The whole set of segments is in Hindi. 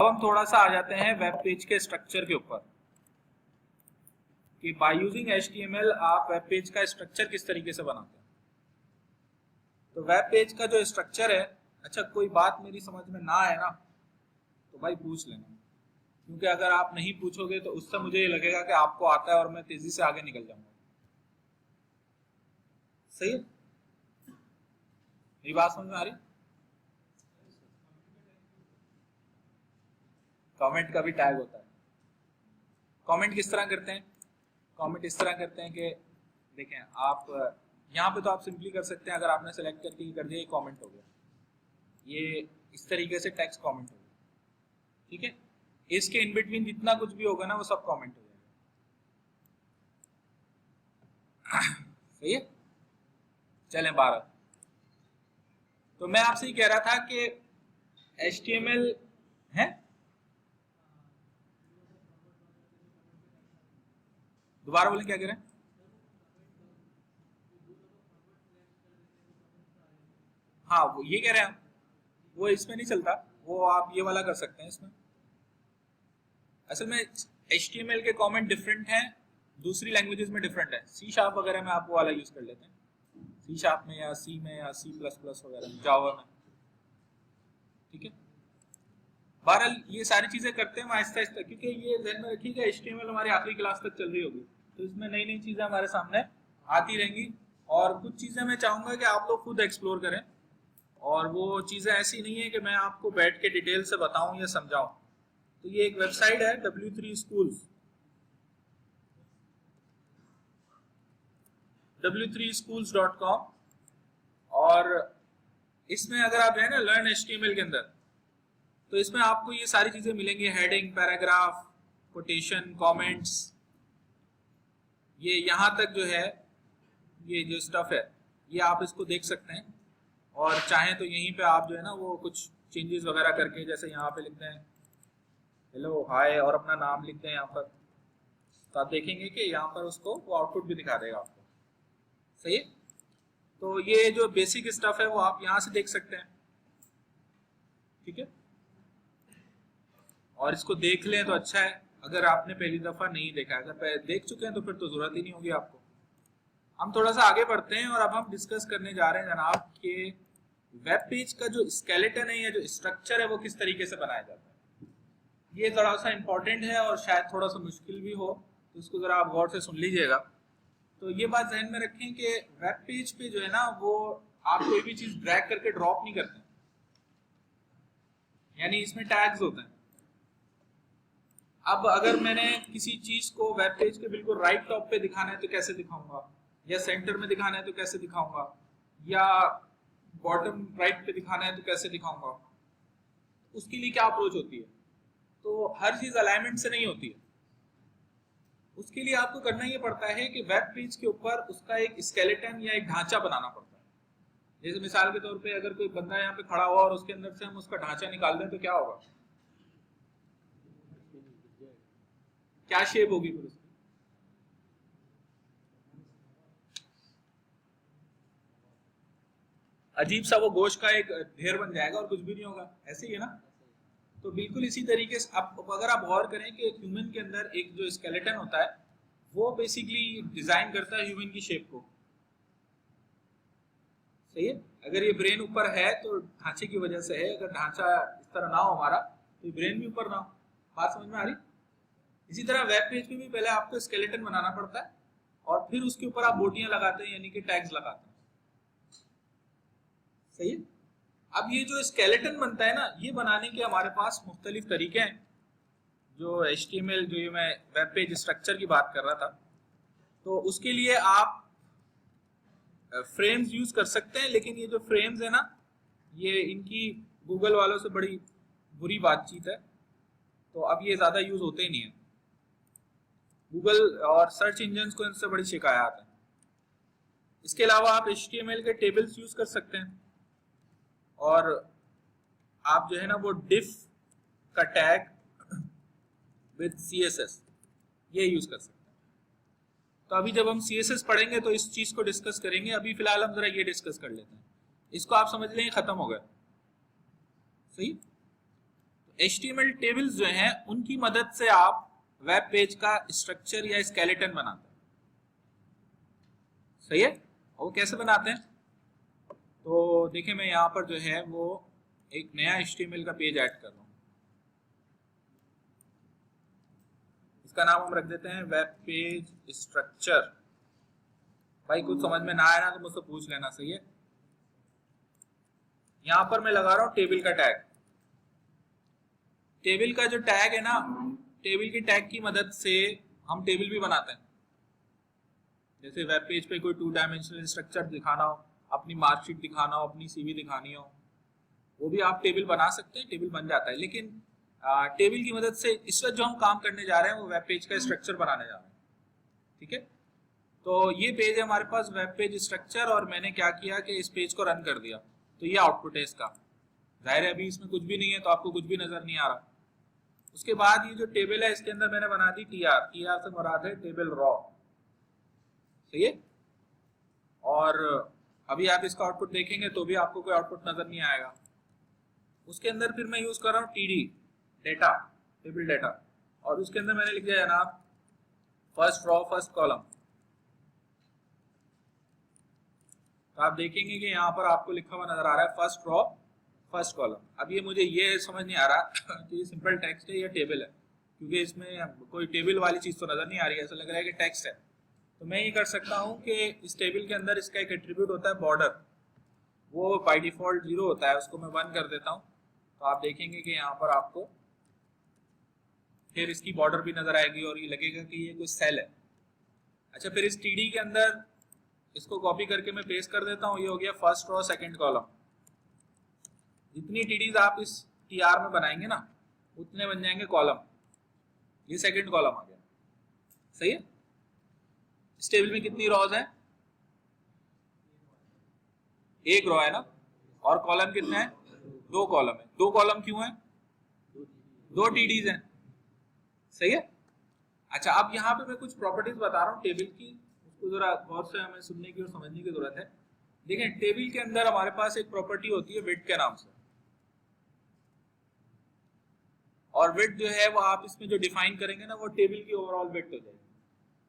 अब हम थोड़ा सा आ जाते हैं वेब पेज के स्ट्रक्चर के ऊपर कि बाय यूजिंग HTML आप वेब पेज का स्ट्रक्चर किस तरीके से बनाते हैं। तो वेब पेज का जो स्ट्रक्चर है, अच्छा कोई बात मेरी समझ में ना आए ना तो भाई पूछ लेना, क्योंकि अगर आप नहीं पूछोगे तो उससे मुझे ये लगेगा कि आपको आता है और मैं तेजी से आगे निकल जाऊंगा। सही है, मेरी बात समझ में आ रही? कमेंट का भी टैग होता है। कमेंट किस तरह करते हैं? कमेंट इस तरह करते हैं कि देखें आप यहाँ पे तो आप सिंपली कर सकते हैं, अगर आपने सेलेक्ट करके कर दिया ये कमेंट हो गया, ये इस तरीके से टेक्स्ट कमेंट हो गया, ठीक है। इसके इन बिटवीन जितना कुछ भी होगा ना वो सब कमेंट हो जाएगा। सही है, चलें 12। तो मैं आपसे ये कह रहा था कि HTML है, दोबारा बोलें क्या कह रहे हैं? हाँ वो ये कह रहे हैं, वो इसमें नहीं चलता, वो आप ये वाला कर सकते हैं इसमें। असल में HTML के कमेंट डिफरेंट हैं, दूसरी लैंग्वेजेस में डिफरेंट है। C# वगैरह में आप वो वाला यूज कर लेते हैं, C# में या C में या C++ वगैरह में, जावा में, ठीक है। बहरहाल ये सारी चीजें करते हैं आहिस्ता आहिस्ता, क्योंकि ये ध्यान में रखिएगा HTML हमारी आखिरी क्लास तक चल रही होगी, तो इसमें नई नई चीजें हमारे सामने आती रहेंगी और कुछ चीजें मैं चाहूंगा कि आप लोग खुद एक्सप्लोर करें, और वो चीजें ऐसी नहीं है कि मैं आपको बैठ के डिटेल से बताऊं या समझाऊं। तो ये एक वेबसाइट है W3 Schools, w3schools.com, और इसमें अगर आप है ना लर्न HTML के अंदर, तो इसमें आपको ये सारी चीजें मिलेंगी, हेडिंग, पैराग्राफ, कोटेशन, कमेंट्स, ये यहाँ तक जो है ये जो स्टफ है ये आप इसको देख सकते हैं, और चाहें तो यहीं पे आप जो है ना वो कुछ चेंजेस वगैरह करके, जैसे यहाँ पे लिखते हैं हेलो हाय और अपना नाम लिखते हैं यहाँ पर, तो आप देखेंगे कि यहाँ पर उसको वो आउटपुट भी दिखा देगा आपको। सही है, तो ये जो बेसिक स्टफ है वो आप यहाँ से देख सकते हैं, ठीक है। और इसको देख लें तो अच्छा है, अगर आपने पहली दफा नहीं देखा, अगर देख चुके हैं तो फिर तो जरूरत ही नहीं होगी आपको। हम थोड़ा सा आगे बढ़ते हैं और अब हम डिस्कस करने जा रहे हैं जनाब कि वेब पेज का जो स्केलेटन है या जो स्ट्रक्चर है वो किस तरीके से बनाया जाता है। ये थोड़ा सा इंपॉर्टेंट है और शायद थोड़ा सा मुश्किल भी हो, तो इसको जरा आप गौर से सुन लीजिएगा। तो ये बात ध्यान में रखें कि वेब पेज पे जो है ना वो आप कोई भी चीज ड्रैग करके ड्रॉप नहीं करते, यानी इसमें टैग्स होते हैं। अब अगर मैंने किसी चीज को वेब पेज के बिल्कुल राइट टॉप पे दिखाना है तो कैसे दिखाऊंगा, या सेंटर में दिखाना है तो कैसे दिखाऊंगा, या बॉटम राइट पे दिखाना है तो कैसे दिखाऊंगा, उसके लिए क्या अप्रोच होती है। तो हर चीज अलाइनमेंट से नहीं होती है, उसके लिए आपको करना ये पड़ता है कि वेब पेज के ऊपर उसका एक स्केलेटन या एक ढांचा बनाना पड़ता है। जैसे मिसाल के तौर पे अगर कोई बंदा यहाँ पे खड़ा हुआ और उसके अंदर से हम उसका ढांचा निकाल दें तो क्या होगा, क्या शेप होगी फिर उसकी? अजीब सा वो गोश्त का एक ढेर बन जाएगा और कुछ भी नहीं होगा, ऐसे ही है ना। तो बिल्कुल इसी तरीके से अब अगर आप गौर करें कि ह्यूमन के अंदर एक जो स्केलेटन होता है वो बेसिकली डिजाइन करता है ह्यूमन की शेप को। सही है, अगर ये ब्रेन ऊपर है तो ढांचे की वजह से है, अगर ढांचा इस तरह ना हो हमारा तो ब्रेन भी ऊपर ना हो। बात समझ में आ रही? इसी तरह वेब पेज पे भी पहले आपको स्केलेटन बनाना पड़ता है और फिर उसके ऊपर आप बोटियां लगाते हैं, यानी कि टैग्स लगाते हैं। सही है, अब ये जो स्केलेटन बनता है ना, ये बनाने के हमारे पास मुख्तलिफ तरीके हैं। जो HTML जो ये मैं वेब पेज स्ट्रक्चर की बात कर रहा था, तो उसके लिए आप फ्रेम्स यूज कर सकते हैं, लेकिन ये जो फ्रेम्स है ना ये इनकी गूगल वालों से बड़ी बुरी बातचीत है, तो अब ये ज्यादा यूज होते ही नहीं है। गूगल और सर्च इंजन को इनसे बड़ी शिकायत है। इसके अलावा आप HTML के टेबल्स यूज कर सकते हैं, और आप जो है ना वो डिफ का टैग विद CSS ये यूज कर सकते हैं। तो अभी जब हम CSS पढ़ेंगे तो इस चीज को डिस्कस करेंगे, अभी फिलहाल हम जरा ये डिस्कस कर लेते हैं। इसको आप समझ लें खत्म हो गया। सही, HTML टेबल्स जो हैं उनकी मदद से आप वेब पेज का स्ट्रक्चर या स्केलेटन बनाते हैं। सही है? और वो कैसे बनाते हैं? तो देखिए मैं यहाँ पर जो है वो एक नया HTML का पेज ऐड कर रहा हूँ। इसका नाम हम रख देते हैं वेब पेज स्ट्रक्चर। भाई कुछ समझ में ना आया ना तो मुझसे पूछ लेना। सही है? यहां पर मैं लगा रहा हूं टेबल का टैग। टेबल का जो टैग है ना, टेबल की टैग की मदद से हम टेबल भी बनाते हैं। जैसे वेब पेज पे कोई 2 डायमेंशनल स्ट्रक्चर दिखाना हो, अपनी मार्कशीट दिखाना हो, अपनी CV दिखानी हो, वो भी आप टेबल बना सकते हैं, टेबल बन जाता है। लेकिन टेबल की मदद से इस वक्त जो हम काम करने जा रहे हैं वो वेब पेज का स्ट्रक्चर बनाने जा रहे हैं। ठीक है? तो ये पेज है हमारे पास वेब पेज स्ट्रक्चर, और मैंने क्या किया कि इस पेज को रन कर दिया, तो ये आउटपुट है इसका। जाहिर है अभी इसमें कुछ भी नहीं है तो आपको कुछ भी नजर नहीं आ रहा। उसके बाद ये जो टेबल है इसके अंदर मैंने बना दी TR से मुराद है टेबल रॉ। सही है? और अभी आप इसका आउटपुट देखेंगे तो भी आपको कोई आउटपुट नजर नहीं आएगा। उसके अंदर फिर मैं यूज कर रहा हूँ TD डेटा, टेबल डेटा, और उसके अंदर मैंने लिख दिया जनाब फर्स्ट रॉ फर्स्ट कॉलम। तो आप देखेंगे कि यहाँ पर आपको लिखा हुआ नजर आ रहा है फर्स्ट रॉ फर्स्ट कॉलम। अब ये समझ नहीं आ रहा कि ये सिंपल टेक्स्ट है या टेबल है, क्योंकि इसमें कोई टेबल वाली चीज तो नजर नहीं आ रही है, ऐसा लग रहा है कि टेक्स्ट है। तो मैं ये कर सकता हूँ कि इस टेबल के अंदर इसका एक एट्रीब्यूट होता है बॉर्डर, वो बाय डिफॉल्ट 0 होता है, उसको मैं 1 कर देता हूँ। तो आप देखेंगे कि यहाँ पर आपको फिर इसकी बॉर्डर भी नजर आएगी और ये लगेगा कि ये कोई सेल है। अच्छा, फिर इस TD के अंदर इसको कॉपी करके मैं पेस्ट कर देता हूँ, ये हो गया फर्स्ट रॉ सेकंड कॉलम। जितनी TDs आप इस TR में बनाएंगे ना उतने बन जाएंगे कॉलम। ये सेकंड कॉलम आ गया। सही है? इस टेबल में कितनी रॉज है? 1 रॉ है ना, और कॉलम कितने हैं? 2 कॉलम है। 2 कॉलम क्यों है? 2 TDs हैं। सही है? अच्छा, अब यहाँ पे मैं कुछ प्रॉपर्टीज बता रहा हूँ टेबल की, उसको जरा गौर से हमें सुनने की और समझने की जरूरत है। देखें, टेबल के अंदर हमारे पास एक प्रॉपर्टी होती है विड्थ के नाम से, और विड्थ जो है वो आप इसमें जो डिफाइन करेंगे ना वो टेबल की ओवरऑल विड्थ हो जाएगी।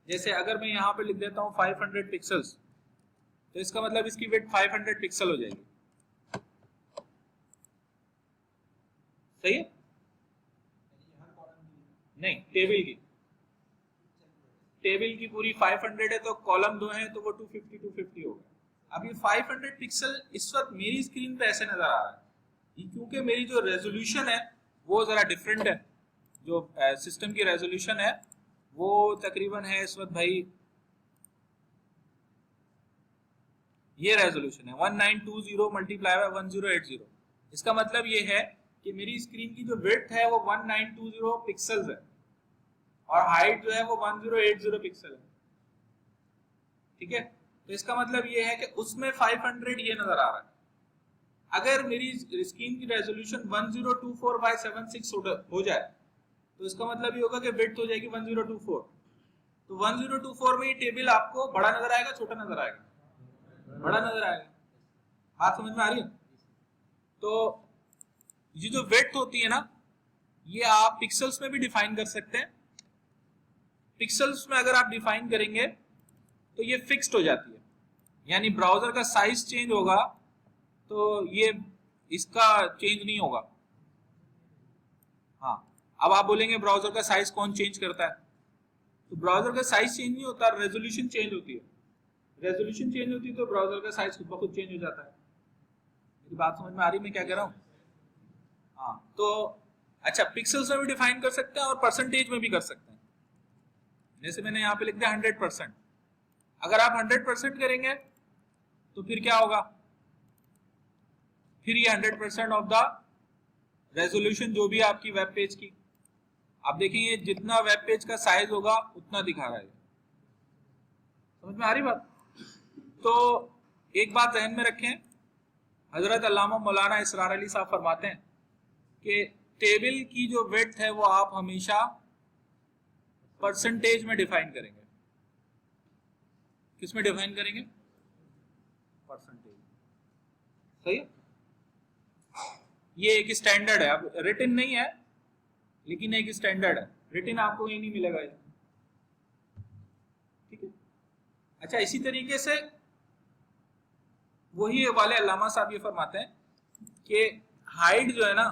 जैसे अगर मैं यहाँ पे लिख देता हूँ 500 पिक्सल्स, तो इसका मतलब इसकी विड्थ 500 पिक्सल हो जाएगी। सही है? नहीं, टेबल की पूरी 500 है, तो कॉलम 2 है तो वो 250 होगा। अब ये 500 पिक्सल इस वक्त मेरी स्क्रीन पे ऐसे नजर आ रहा है क्योंकि मेरी जो रेजोल्यूशन है वो जरा डिफरेंट है। जो सिस्टम की रेजोल्यूशन है वो तकरीबन है इस वक्त भाई, ये रेजोल्यूशन है 1920 मल्टीप्लाई बाय 1080। इसका मतलब ये है कि मेरी स्क्रीन की जो विड्थ है वो 1920 पिक्सल्स है और हाइट जो है वो 1080 पिक्सल है। ठीक है? तो इसका मतलब ये है कि उसमें 500 ये नजर आ रहा है। अगर मेरी स्क्रीन की रेजोल्यूशन 1024 बाय 76 हो जाए तो इसका मतलब ये होगा कि विड्थ हो जाएगी 1024। तो 1024 में ये टेबल आपको बड़ा नजर आएगा, छोटा नजर आएगा? बड़ा नजर आएगा। बात समझ में आ रही है? तो ये जो विड्थ होती है ना, ये आप पिक्सल्स में भी डिफाइन कर सकते हैं। पिक्सल्स में अगर आप डिफाइन करेंगे तो ये फिक्स्ड हो जाती है, यानी ब्राउजर का साइज चेंज होगा तो ये इसका चेंज नहीं होगा। हाँ, अब आप बोलेंगे ब्राउजर का साइज कौन चेंज करता है? तो ब्राउजर का साइज चेंज नहीं होता, रेजोल्यूशन चेंज होती है। रेजोल्यूशन चेंज होती है तो ब्राउजर का साइज खुद ब खुद चेंज हो जाता है। मेरी बात समझ में आ रही है मैं क्या कह रहा हूँ? हाँ, तो अच्छा, पिक्सल्स में भी डिफाइन कर सकते हैं और परसेंटेज में भी कर सकते हैं। जैसे मैंने यहाँ पे लिख दिया 100%। अगर आप 100% करेंगे तो फिर क्या होगा? फिर ये 100% ऑफ द रेजोल्यूशन जो भी आपकी वेब पेज की, आप देखेंगे जितना वेब पेज का साइज होगा उतना दिखा रहा है। समझ में आ रही बात? तो एक बात ध्यान में रखें, हजरत अल्लामा मौलाना इसरार अली साहब फरमाते हैं कि टेबल की जो विड्थ है वो आप हमेशा परसेंटेज में डिफाइन करेंगे। किस में डिफाइन करेंगे? परसेंटेज। सही है? ये एक स्टैंडर्ड है, अब रिटन नहीं है लेकिन एक स्टैंडर्ड है, रिटन आपको कहीं नहीं मिलेगा ये। ठीक है। अच्छा, इसी तरीके से वही वाले अल्लामा साहब ये फरमाते हैं कि हाइट जो है ना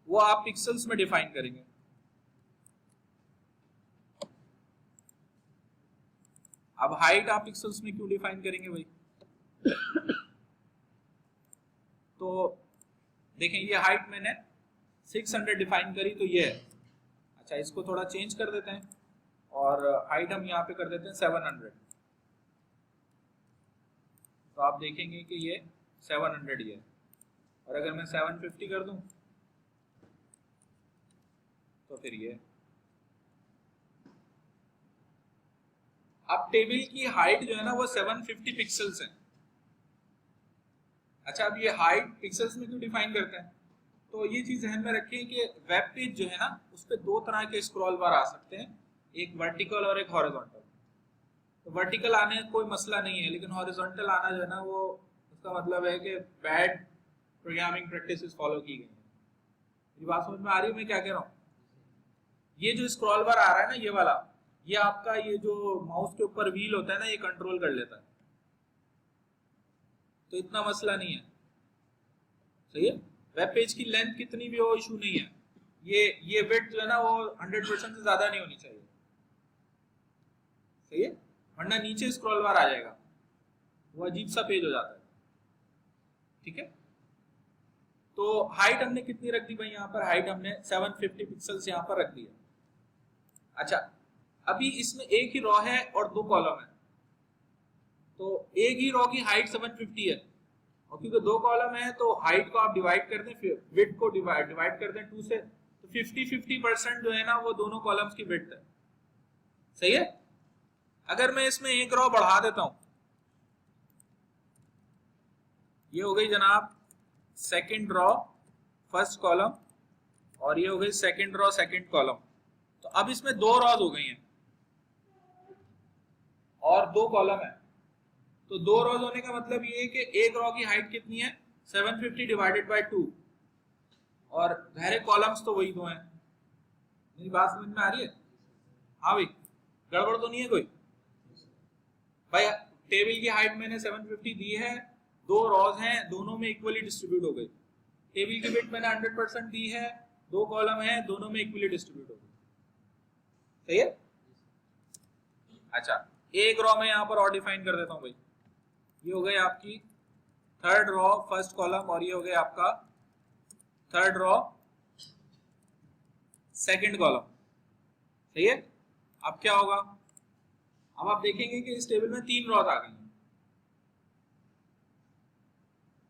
वो आप पिक्सल्स में डिफाइन करेंगे। अब हाइट आप पिक्सल्स में क्यों डिफाइन करेंगे भाई? तो देखें, ये हाइट मैंने 600 डिफाइन करी तो ये है। अच्छा, इसको थोड़ा चेंज कर देते हैं और हाइट हम यहाँ पे कर देते हैं 700। तो आप देखेंगे कि ये 700 ही है। और अगर मैं 750 कर दूं तो फिर ये। अब टेबल की हाइट जो है ना वो 750 पिक्सल्स है। अच्छा, अब ये हाइट पिक्सल्स में क्यों डिफाइन करते हैं? तो ये चीज ध्यान में रखें कि वेब पेज जो है ना उस पर दो तरह के स्क्रॉल बार आ सकते हैं, एक वर्टिकल और एक हॉरिजॉन्टल। तो वर्टिकल आने का कोई मसला नहीं है, लेकिन हॉरिजॉन्टल आना जो है ना वो उसका मतलब है कि बैड प्रोग्रामिंग प्रैक्टिसेस फॉलो की गई है। मेरी बात समझ में आ रही है मैं क्या कह रहा हूँ? ये जो स्क्रॉल बार आ रहा है ना ये वाला, ये आपका ये जो माउस के ऊपर व्हील होता है ना ये कंट्रोल कर लेता है, तो इतना मसला नहीं है। सही है। वेब पेज की लेंथ कितनी भी हो इशू नहीं है, ये विड्थ जो है ना वो 100% से ज्यादा नहीं होनी चाहिए। सही है, वरना नीचे स्क्रॉल बार आ जाएगा, वो अजीब सा पेज हो जाता है। ठीक है। तो हाइट हमने कितनी रख दी भाई? यहाँ पर हाइट हमने 750 पिक्सल्स यहाँ पर रख दिया। अच्छा, अभी इसमें एक ही रॉ है और दो कॉलम है, तो एक ही रॉ की हाइट 750 है, और क्योंकि दो कॉलम है तो हाइट को आप डिवाइड कर दें, फिर विड्थ को डिवाइड कर दें 2 से, तो 50-50% जो है ना वो दोनों कॉलम्स की विड्थ है। सही है। अगर मैं इसमें एक रॉ बढ़ा देता हूं, ये हो गई जनाब सेकंड रॉ फर्स्ट कॉलम, और ये हो गई सेकंड रॉ सेकंड कॉलम। तो अब इसमें दो रॉज हो गई हैं और दो कॉलम है। तो दो रॉज होने का मतलब ये है कि एक रॉ की हाइट कितनी है? 750 डिवाइडेड बाय 2, और गहरे कॉलम्स तो वही दो हैं। मेरी बात समझ में आ रही है? हाँ भाई, गड़बड़ तो नहीं है कोई? भाई टेबल की हाइट मैंने 750 दी है, दो रॉज हैं, दोनों में इक्वली डिस्ट्रीब्यूट हो गई। टेबल की विड्थ मैंने 100% दी है, दो कॉलम है, दोनों में इक्वली डिस्ट्रीब्यूट हो गई। सही है। अच्छा, एक रॉ में यहां पर और डिफाइन कर देता हूं भाई। ये हो गई आपकी थर्ड रॉ फर्स्ट कॉलम, और ये हो गया आपका थर्ड रॉ सेकंड कॉलम। सही है। अब क्या होगा? अब आप देखेंगे कि इस टेबल में 3 रॉज आ गई हैं।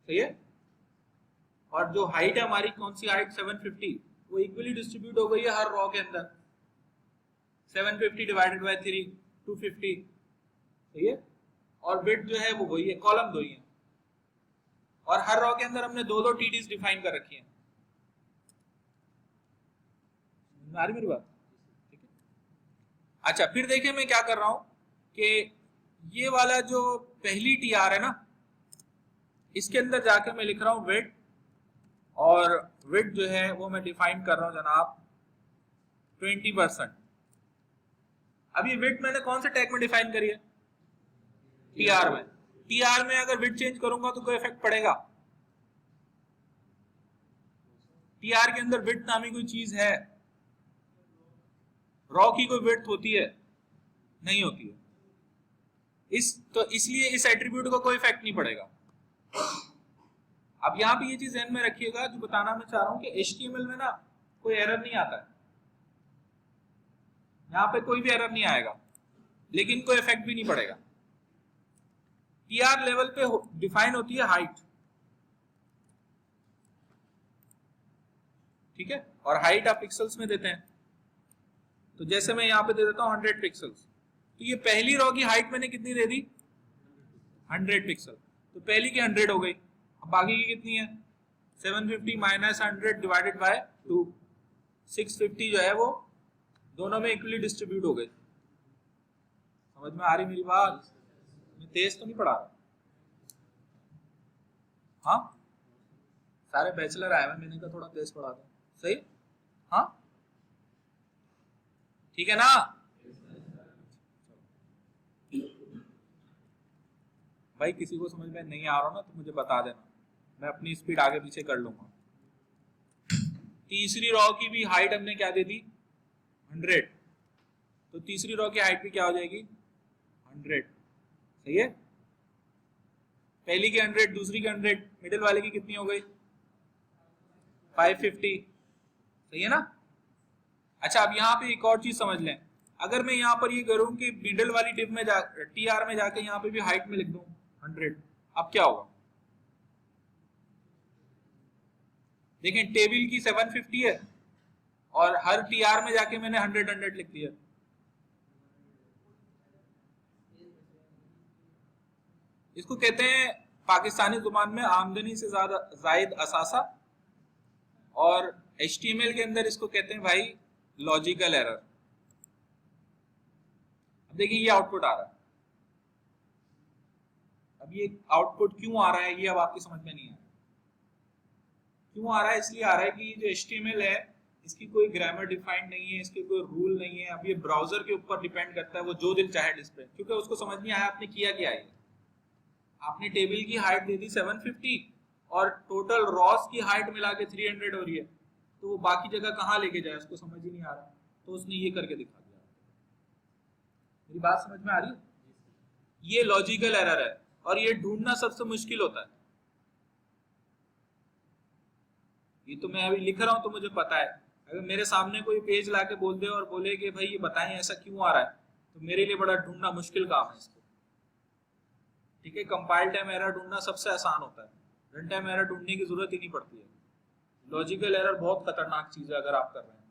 सही है। और जो हाइट है हमारी, कौन सी हाइट? 750, वो इक्वली डिस्ट्रीब्यूट हो गई है हर रॉ के अंदर। 750 डिवाइडेड बाय 3, 250। सही है। और विड्थ जो है वो वही है, कॉलम दो ही है, और हर रॉ के अंदर हमने दो दो टीडीज डिफाइन कर रखी है। आ रही मेरी बात? ठीक है। अच्छा, फिर देखिए मैं क्या कर रहा हूं कि ये वाला जो पहली टीआर है ना, इसके अंदर जाके मैं लिख रहा हूं विड्थ, और विड्थ जो है वो मैं डिफाइन कर रहा हूं जनाब 20%। अब ये विड्थ मैंने कौन से टैग में डिफाइन करी है? टीआर में। टीआर में अगर विड्थ चेंज करूंगा तो कोई इफेक्ट पड़ेगा? टीआर के अंदर विड्थ नामी कोई चीज है? रॉ की कोई विड्थ होती है? नहीं होती है। इसलिए इस एट्रीब्यूट को कोई इफेक्ट नहीं पड़ेगा। अब यहां पे ये चीज ध्यान में रखिएगा, जो बताना मैं चाह रहा हूं कि HTML में ना कोई एरर नहीं आता है, यहां पे कोई भी एरर नहीं आएगा, लेकिन कोई इफेक्ट भी नहीं पड़ेगा। टीआर लेवल पे डिफाइन होती है हाइट। ठीक है। और हाइट आप पिक्सल्स में देते हैं, तो जैसे मैं यहां पे दे देता हूं 100 पिक्सल्स, तो ये पहली रॉ की हाइट मैंने कितनी दे दी? 100 पिक्सल। तो पहली की 100 हो गई, अब बाकी की कितनी है? 750 माइनस 100 डिवाइडेड बाय 2, 650 जो है वो दोनों में इक्वली डिस्ट्रीब्यूट हो गई। समझ में आ रही मेरी बात? मैं तेज तो नहीं पढ़ा रहा? हाँ, सारे बैचलर आए हुए, मैंने कहा थोड़ा तेज पढ़ा दो। सही, हाँ ठीक है ना। भाई किसी को समझ में नहीं आ रहा ना तो मुझे बता देना, मैं अपनी स्पीड आगे पीछे कर लूंगा। तीसरी रॉ की भी हाइट हमने क्या दे दी, 100, तो तीसरी रॉ की हाइट भी क्या हो जाएगी, 100। सही है, पहली की 100, दूसरी की 100, मिडिल वाले की कितनी हो गई, 550। सही है ना। अच्छा अब यहाँ पे एक और चीज समझ लें, अगर मैं यहाँ पर ये करूं कि मिडिल वाली डिप में जा टीआर में जाके यहाँ पे भी हाइट में लिख दूं 100, अब क्या होगा, देखें टेबल की 750 है और हर टीआर में जाके मैंने 100 लिख दिया। इसको कहते हैं पाकिस्तानी जुबान में आमदनी से ज्यादा जायद असासा, और HTML के अंदर इसको कहते हैं भाई लॉजिकल एरर। अब देखिए ये आउटपुट आ रहा है, अब ये आउटपुट क्यों आ रहा है ये अब आपकी समझ में नहीं आ रहा। क्यों आ रहा है, इसलिए आ रहा है कि ये जो HTML है इसकी कोई ग्रामर डिफाइंड नहीं है, इसके कोई रूल नहीं है। अब ये ब्राउजर के ऊपर डिपेंड करता है, वो जो दिल चाहे डिस्प्ले, क्योंकि उसको समझ नहीं आया आपने किया क्या है। आपने टेबल की हाइट दे दी 750 और टोटल रॉस की हाइट मिला के 300 हो रही है, तो वो बाकी जगह कहाँ लेके जाए उसको समझ ही नहीं आ रहा, तो उसने ये करके दिखा दिया। मेरी बात समझ में आ रही है, ये लॉजिकल एरर है और ये ढूंढना सबसे मुश्किल होता है। ये तो मैं अभी लिख रहा हूं तो मुझे पता है, अगर मेरे सामने कोई पेज लाके बोल दे और बोले कि भाई ये बताएं ऐसा क्यों आ रहा है, तो मेरे लिए बड़ा ढूंढना मुश्किल काम है इसको। ठीक है, कंपाइल टाइम एरर ढूंढना सबसे आसान होता है, रन टाइम एरर ढूंढने की जरूरत ही नहीं पड़ती है। लॉजिकल एरर बहुत खतरनाक चीज है, अगर आप कर रहे हैं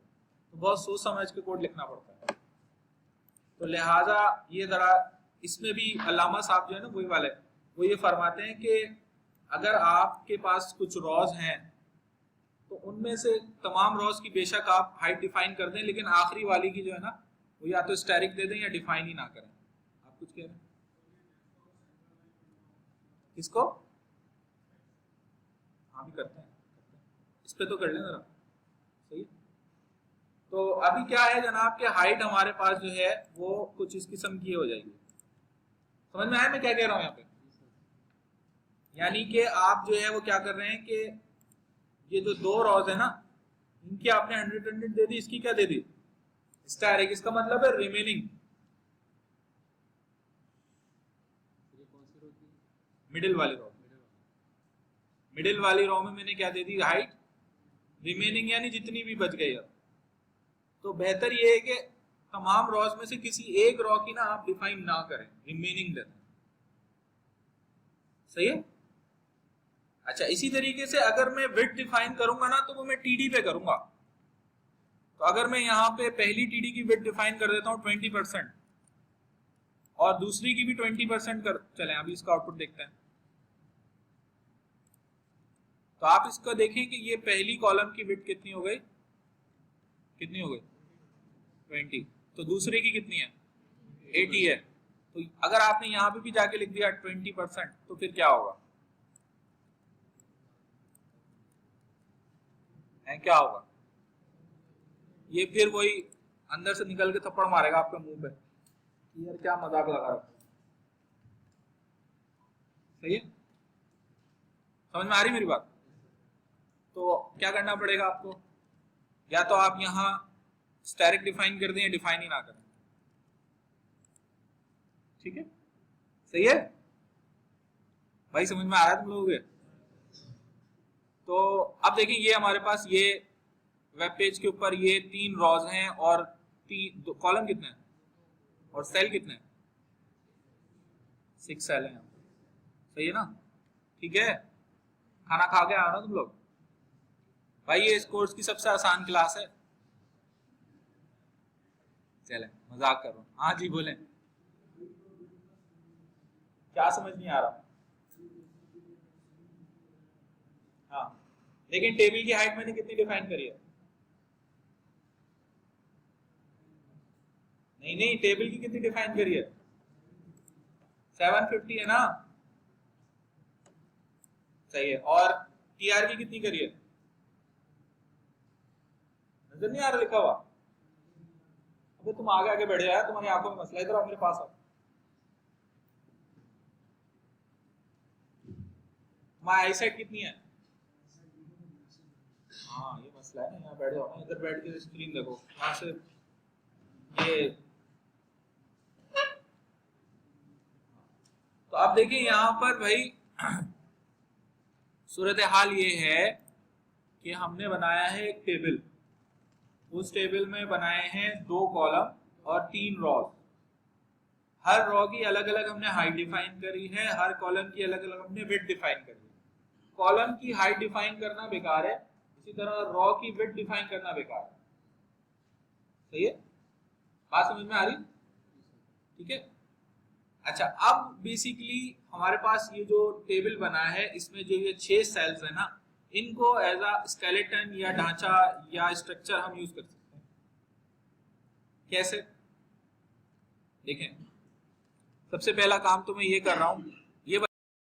तो बहुत सोच समझ के कोड लिखना पड़ता है। तो लिहाजा ये जरा इसमें भी अल्लामा साहब जो है ना वही वाले, वो ये फरमाते हैं कि अगर आपके पास कुछ रॉज हैं तो उनमें से तमाम रॉज की बेशक आप हाइट डिफाइन कर दें, लेकिन आखिरी वाली की जो है ना वो या तो स्टैटिक दे दें या डिफाइन ही ना करें। आप कुछ कह रहे हैं, किसको, हाँ भी करते हैं, इस पे तो कर लें जरा। सही है, तो अभी क्या है जनाब के हाइट हमारे पास जो है वो कुछ इस किस्म की हो जाएगी। समझ में आया मैं क्या कह रहा हूं यहाँ पे, यानी कि आप जो है वो क्या कर रहे हैं कि ये जो दो रॉज है ना इनकी आपने 100 दे दी, इसकी क्या दे दी, स्टैटिक, इसका मतलब है रिमेनिंग। मिडिल वाली रो, मिडिल वाली रो में मैंने क्या दे दी, हाइट रिमेनिंग, यानी जितनी भी बच गई। अब तो बेहतर ये है कि तमाम रॉज में से किसी एक रॉ की ना आप डिफाइन ना करें, रिमेनिंग दें। सही है। अच्छा इसी तरीके से अगर मैं विड्थ डिफाइन करूंगा ना तो वो मैं टीडी पे करूंगा। तो अगर मैं यहाँ पे पहली टीडी की विड्थ डिफाइन कर देता हूँ 20% और दूसरी की भी 20% कर, चलें अभी इसका आउटपुट देखते हैं। तो आप इसका देखें कि ये पहली कॉलम की विड्थ कितनी हो गई, कितनी हो गई 20, तो दूसरे की कितनी है 80 है। तो अगर आपने यहाँ पे भी जाके लिख दिया 20% तो फिर क्या होगा, है क्या होगा, ये फिर वही अंदर से निकल के थप्पड़ मारेगा आपके मुंह पे, यार क्या मजाक लगा रहा। सही है, समझ में आ रही मेरी बात। तो क्या करना पड़ेगा आपको, या तो आप यहाँ स्टैटिक डिफाइन कर दें या डिफाइन ही ना करें। ठीक है, सही है भाई, समझ में आ रहा है तुम लोगों के। तो अब देखिए ये हमारे पास ये वेब पेज के ऊपर ये 3 रॉज हैं और 3 कॉलम कितने हैं और सेल कितने हैं, 6 सेल हैं। सही है ना, ठीक है। खाना खा के आ ना तुम लोग भाई, ये इस कोर्स की सबसे आसान क्लास है। चले मजाक कर रहा हूं, हाँ जी बोलें, क्या समझ नहीं आ रहा। हाँ लेकिन टेबल की हाइट मैंने कितनी डिफाइन करी है, नहीं नहीं टेबल की कितनी डिफाइन करी है 750 है ना। सही है, और टीआर की कितनी करी है? नजर नहीं आ रहा लिखा हुआ? अबे तुम आगे आगे बैठ जाओ, तुम्हारी आंखों में मसला, इधर आओ मेरे पास आओ। तुम्हारी आई साइड कितनी है? हाँ ये मसला है ना, यहाँ बैठ जाओ ना, इधर बैठ के स्क्रीन देखो, यहाँ से ये। तो आप देखिए यहाँ पर भाई सूरत हाल ये है कि हमने बनाया है एक टेबल, उस टेबल में बनाए हैं 2 कॉलम और 3 रॉ। हर रॉ की अलग अलग हमने हाइट डिफाइन करी है, हर कॉलम की अलग अलग हमने विड्थ डिफाइन करी है। कॉलम की हाइट डिफाइन करना बेकार है, इसी तरह रॉ की विड्थ डिफाइन करना बेकार है। सही है? बात समझ में आ रही? ठीक है। अच्छा, अब बेसिकली हमारे पास ये जो टेबल बना है, इसमें जो ये 6 सेल्स है ना, इनको एज अ स्केलेटन या ढांचा या स्ट्रक्चर हम यूज कर सकते हैं। कैसे? देखें, सबसे पहला काम तो मैं ये कर रहा हूं